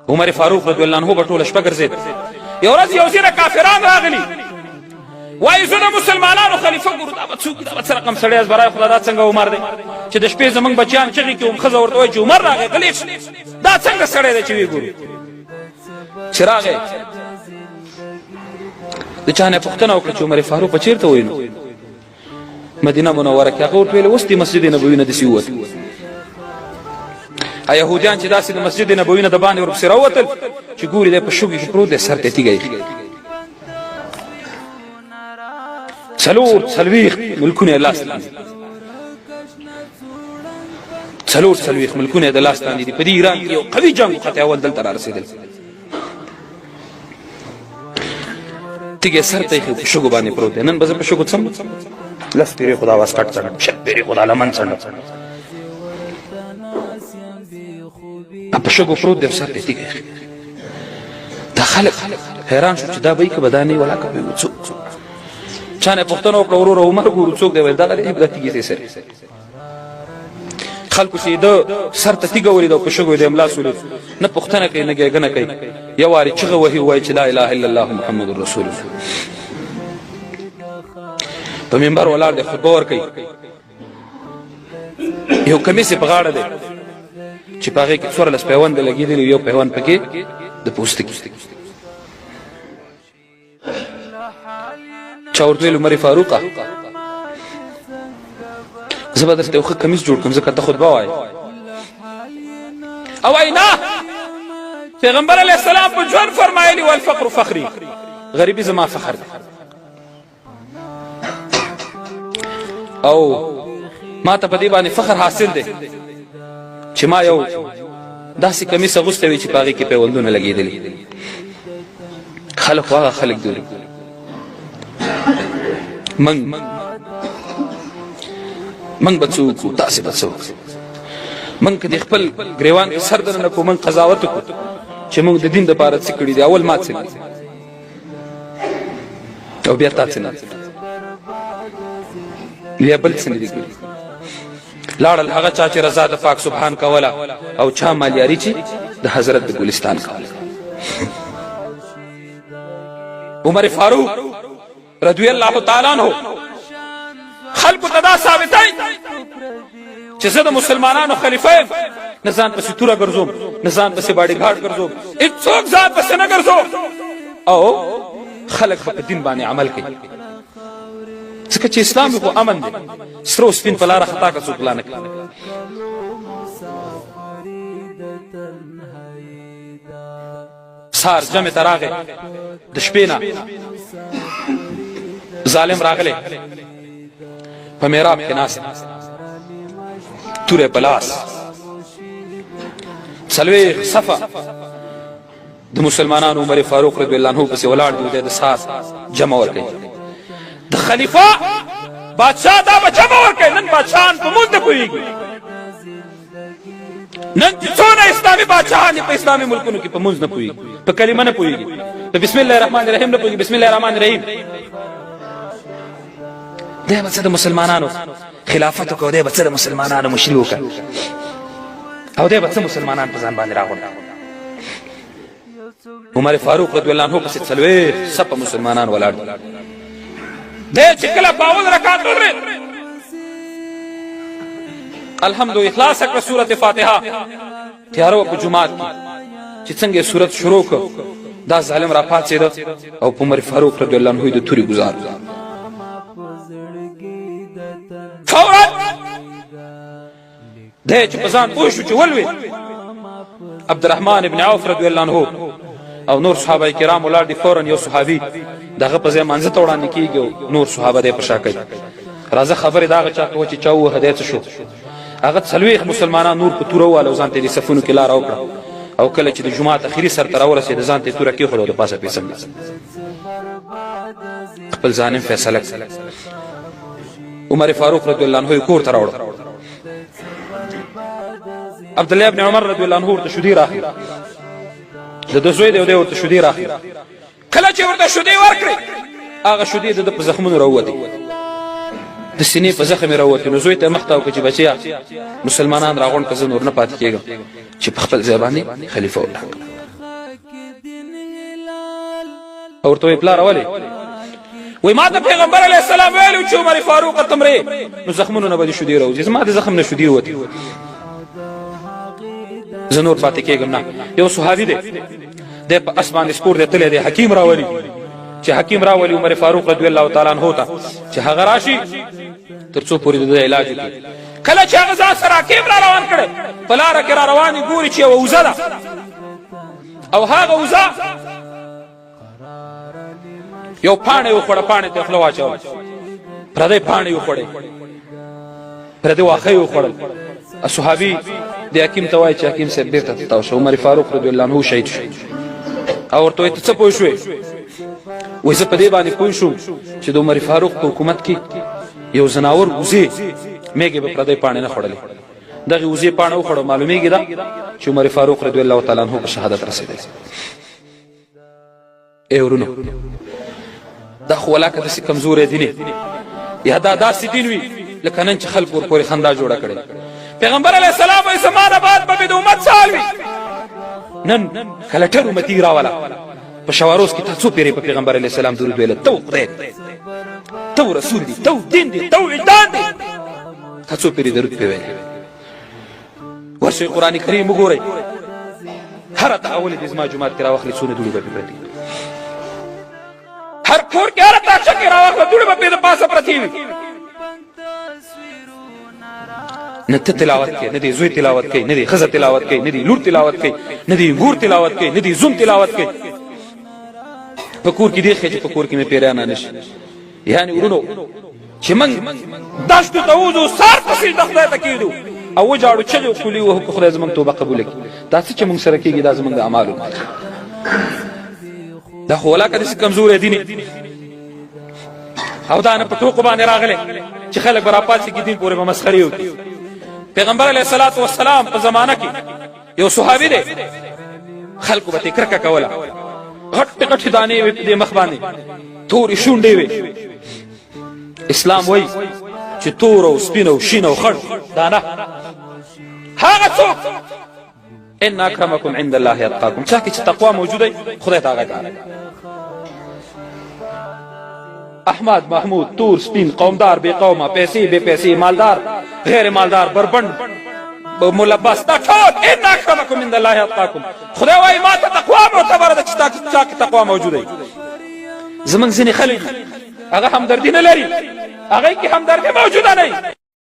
عمر فاروق رضی الله عنه په ټوله شپه ګرځېد. یو ورځ یو ځینې کافران راغلي، وایي زه د مسلمانانو خلیفه ګورو، دا به څوک وي، دا به څه رقم سړی از برای خدا، دا څنګه عمر دی چې د شپې زمونږ بچیان چغې کوي، ښځه ورته وایي چې عمر راغی، غلی دا څنګه سړی دی چې ویې ګورو. چې راغی د چا نه پوښتنه وکړه چې عمر فاروق به چېرته وایي؟ نو مدینه منوره کې. هغه ورته ویل اوس دې مسجد نبوي نه داسې ووتل. یهودیان چې داسې د مسجد نبوي نه د باندې ورپسې راووتل چې ګوري دی په شګو کې پروت دی، سر ته تیږه ایښې، څلوېښت ملکونه یې لاس لاندې، څلوېښت ملکونه یې د لاس لاندې دي. په دې ایران کې یو قوي جنګ وخت اول دلته را رسېدل، تیږه سر ته ایښې په شګو باندې پروت دی. نن به زه په شګو څم، لس پیرې خو د اواز کټ څنډم، شل پیرې خو د لمن څنډم، په شګو پروت دی، سر ته تیږه ایښې. دا خلک حیران شو چې دا به یې که به دا نه وي ولا که به یې څوک. چا نه پوښتنه وکړه وروره عمر ګورو څوک دی؟ ویل دغه دی، دا تیږې دی سرې. خلکو چې د سر ته تیږه ولیده او په شګو یې د املا سولید، نه پوښتنه کوي نه ګیګنه کوي، یو وارې چغه وهي ووایي چې لا اله الا الله محمد رسول الله. په منبر ولاړ دی، خطبه ورکوي، یو کمیس یې په غاړه دی چې په هغې کې 14 پیونده لګېدلي، یو پیوند پکې د پوستکي. چا ورته ویل عمر فاروقه زه به درته یو ښه کمیس جوړ کړم ځکه ته خطبه وایې. او وایي نه، پیغمبر علیه السلام په ژوند فرمایلي والفقر فخري، غریبي زما فخر دی. او ما ته په دې باندې فخر حاصل دی چې ما یو داسې کمیس اغوستی وي چې په هغې کې پیوندونه لګېدلي. خلک خو هغه خلک دي، منګ به څه وکړو، تاسې به څه وکړو. منګ که د خپل ګریوان کې سر دننه کړو، منګ قضاوت وکړو چې موږ د دین دپاره څه کړي دي. اول ما څه کړي او بیا تا څه نه بیا بل څه نه دي کړي. لاړل هغه چا چې رضا د پاک سبحان کوله، او چا مالیاري چې د حضرت د ګلستان کوله. عمر فاروق رضی الله تعالی عنہ خلکو ته دا ثابتوي چې زه د مسلمانانو خلیفه یم، نه ځان پسې توره ګرځوم، نه ځان پسې باډي ګارډ ګرځوم، هېڅوک ځان پسې نه ګرځوم، او خلک به په دین باندې عمل کوي. ځکه چې اسلام خو امن دی، سره او سپین په لاره خطا که څوک غلا نه کوي. سهار جمع ته راغی، د شپې نه ظالم راغلی، په محراب کې ناست، توره په لاس، 40 صفه د مسلمانانو عمر فاروق رضی الله عنه پسې ولاړ دي، د سهار جمع ورکوي. د خلیفه بادشاه دا به جمع ورکوي. نن بادشاهان په مونږ نه پوهېږي، نن چې څونه اسلامي بادشاهان دي په اسلامي ملکونو کې په مونځ نه پوهېږي، په کلمه نه پوهېږي، په بسم الله الرحمن الرحیم نه پوهېږي. بسم الله الرحمن الرحیم دی به څه د مسلمانانو خلافت وکړو، دی به څه د مسلمانانو مشري وکړه، او دی به څه مسلمانان په ځان باندې راغونډ. عمر فاروق رضی الله عنه پسې 40 صفه مسلمانان ولاړ دي. دی چې کله په اول رکعت ودرېد، الحمد اخلاص کړه سورت فاتحه، تیاره وه په جومات کې چې څنګه یې سورت شروع کړ، دا ظالم را پاڅېده او په عمر فاروق رضی الله عنه د تورې ګزار. فورا دی چې په ځان پوه شو چې ولوېد، عبدالرحمن ابن عوف رضی الله عنه او نور صحابه کرام ولاړ دي. فورا یو صحابي دغه په ځای مانځه ته وړاندې کېږي او نور صحابه دی په شا کوي. راځه خبرې د هغه چا کوه چې چا ووهه دی څه شو. هغه 40 مسلمانان نور په توره وواله او ځان ته یې د صفونو کې لاره وکړه، او کله چې د جومات اخري سر ته راورسېد ځان ته یې توره کېښوده او د پاسه پېڅنډه خپل ظالم فیصله کړه. عمر فاروق رضی الله عنه یې کور ته راوړه. عبدالله ابن عمر رضی الله عنه ورته شودې راخلي، د ده زوی دی او دی ورته شودې راخلي. کله چې ورته شودې ورکړې، هغه شودې د ده په زخمونو راووتې، د سینې په زخم یې راووتې. نو زوی ته یې مخ ته وکړه چې بچیه مسلمانان راغونډ که زه نور نه پاتې کېږم چې په خپل ځای باندې خلیفه وټاکم. او ورته پلار ولې وای ما ته پیغمبر علیه السلام ویلو چې عمر فاروق تمرې نو زخمونو نه به دې شودې راوځي زما د زخم نه شودې ووتې زه نور پاتې کېږم نه یو صحابي دی دی په اسمان سپور دی تللی دی حکیم راولي چې حکیم راولي عمر فاروق رضی الله تعالی عنه ته چې هغه راشي تر څو پورې د علاج وکړي کله چې هغه ځان سره حکیم را روان کړی په لاره کې را روان ګوري چې یوه اوزه ده او هغه اوزه یو پاڼه یې وخوړه پاڼې ته خوله واچوله پردی پاڼې یې وخوړې پردی واښه یې وخوړل صحابي د حکیم ته وایي چې حکیم صاحب بېرته تاو شه عمر فاروق رضی الله عنه شهید شو او ورته وایي ته څه پوه شوې وایي زه په دې باندې پوه شوم چې د عمر فاروق په حکومت کې یو زناور وزې میږې به پردی پاڼې نه خوړلې دغې وزې پاڼه وخوړه معلومیږي ده چې عمر فاروق رضی الله تعالی عنه په شهادت رسېدلی ای ورونو دا خو ولاکه داسې کمزوری دین یا دا داسې دین وي لکه نن چې خلک ورپورې خندا جوړه کړې پیغمبر علیه السلام وایي زما نه بعد به مې د امت سال وي نن کلټر امتي راوله په شواروز کې تا څو پیرې په پیغمبر علیه السلام درود ویله ته خدای ته رسول دی ته دین دی ته وجدان دی تا څو پیرې درود پې ویلې ورشئ قرآن کریم وګورئ هره ته اولې دې زما جومات کې راواخلې څونه دوړې به پې پرتې هر کور کې هره تاقچه کې راواخله دوړې به پې د پاسه پرتې وي نه ته تلاوت کوي نه دې زوی تلاوت کوي نه دې ښځه تلاوت کوي نه دې لور تلاوت کوي نه دې ګور تلاوت کوي نه دې زوم تلاوت کوي په کور کې دې ښه چې په کور کې مې پیریانه نه شي یعنې ورونو چې موږ دشتو ته وځو سار په سجده خدای ته کېږدو او وجاړو چغې وکولي وهو که خدای زموږ توبه قبوله کړي دا څه چې موږ سره کېږي دا زموږ د اعمالو دا خو ولاکه داسې کمزوری دین او دا نه په ټوکو باندې راغلی چې خلک به راپاڅېږي دین پورې به مسخرې وکړي پیغمبر علیه الصلاة والسلام په زمانه کې یو صحابي دی خلکو به ترې کرکه کوله غټې غټې دانې وې په دې مخ باندې تورې شونډې وې اسلام وایي چې تور او سپین او شین او خړ دانه هغه څوک ان اکرمکم عند الله اتقاکم چا کې چې تقوا موجوده خدای ته هغه کار احمد محمود تور سپین قومدار بے قومه پیسې بے پیسې مالدار غیر مالدار بربند ملبس دا ټول ان اکرمکم عند الله اتقاکم خدای وایي ما ته تقوا معتبره ده چې چا کې تقوا موجوده زمونږ ځینې خلک هغه همدردي نه لري هغه کې همدردي موجوده نه